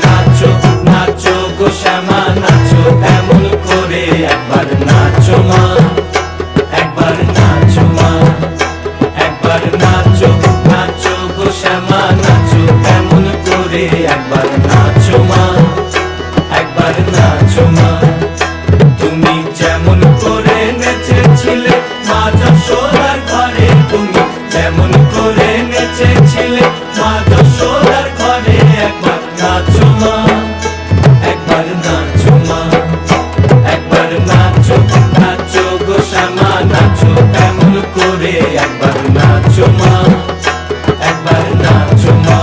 নাচো নাচো গো শ্যামা নাচো এমন করে, একবার নাচো মা, একবার নাচো মা, একবার নাচো নাচো গো শ্যামা নাচো এমন করে, একবার নাচো মা, একবার নাচো মা। তুমি যেমন করে নেচেছিলে মা যশোদার ঘরে, তুমি যেমন করে নেচেছিলে মা যশোদার ঘরে, একবার নাচো মা, একবার নাচো মা, একবার নাচো নাচো গো শ্যামা নাচো এমন করে, একবার নাচো মা, একবার নাচো মা,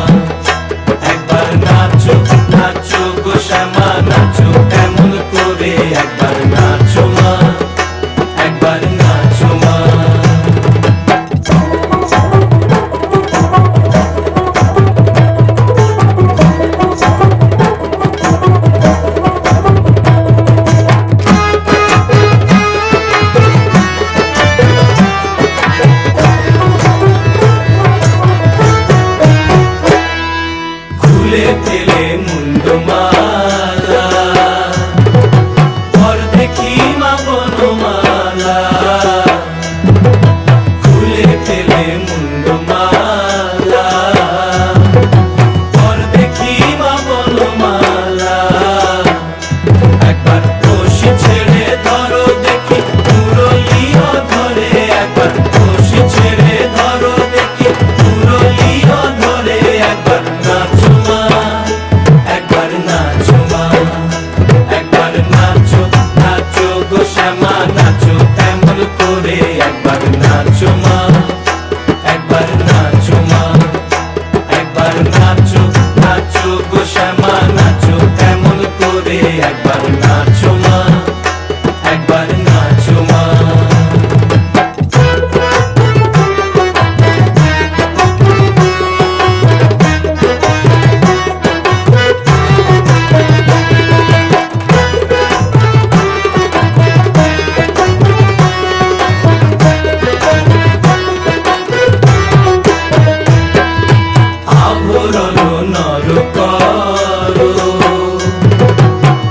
একবার নাচো নাচো গো শ্যামা নাচো এমন করে, একবার নাচো মা, একবার নাচো মা। খুলে ফেলে মুন্ডমালা, পর দেখি মা বনমালা, খুলে ফেলে মুন্ডমালা, পর দেখি মা বনমালা, একবার রশি ছেড়ে ধরো দেখি মুরলিও ধরে, একবার রশি ছেড়ে ধরো দেখি মুরলিও ধরে, একবার নাচো মা, একবার নাচো মা, একবার নাচো নাচো গো শ্যামা নাচো এমন করে, একবার নাচো মা, একবার নাচো মা, একবার নাচো নাচো গো শ্যামা নাচো এমন করে, একবার নাচো মা, একবার নাচো মা। আভরণ নর করো,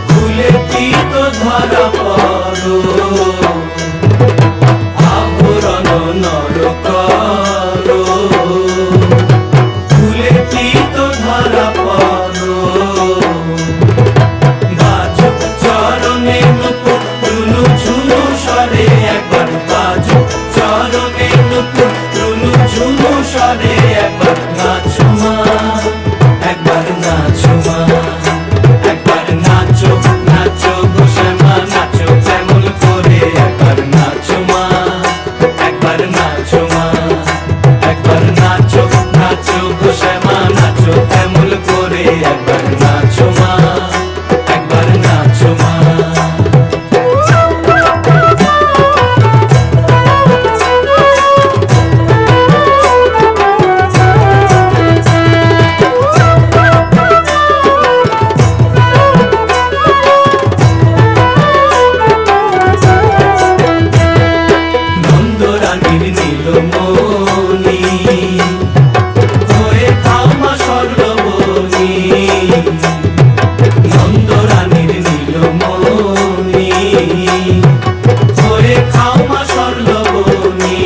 খুলে পিত ধরা পড়ো, আভরণ নর করো, খুলে পিত ধরা পড়ো, বাজো চরণে নুপুর রুনু ঝুনু স্বরে, একবার বাজো চরণে নুপুর রুনু ঝুনু স্বরে, একবার নাচো মা, একবার নাচো মা, একবার নাচো নাচো গো শ্যামা নাচো এমন করে, একবার নাচো মা, একবার নাচো মা, একবার নাচো নাচো গো শ্যামা নাচো এমন করে, একবার নাচো মা, একবার নাচো মা। নন্দরানীর নীলমণি হয়ে খামা স্বর্ণবনি, নন্দরানীর নীলমণি হয়ে খামা স্বর্ণবনি,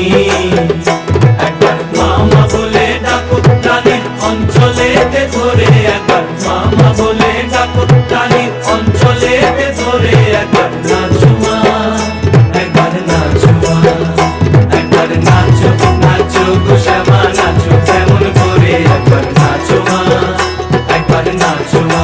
একবার মামা বলে ডাকো রানীর অঞ্চলেতে ধরে, একবার মামা বলে ডাকো রানীর অঞ্চলেতে ধরে, একবার নাচো মা, একবার নাচো মা, একবার নাচো নাচো গো শ্যামা নাচো এমন করে, একবার নাচো মা, একবার নাচো মা।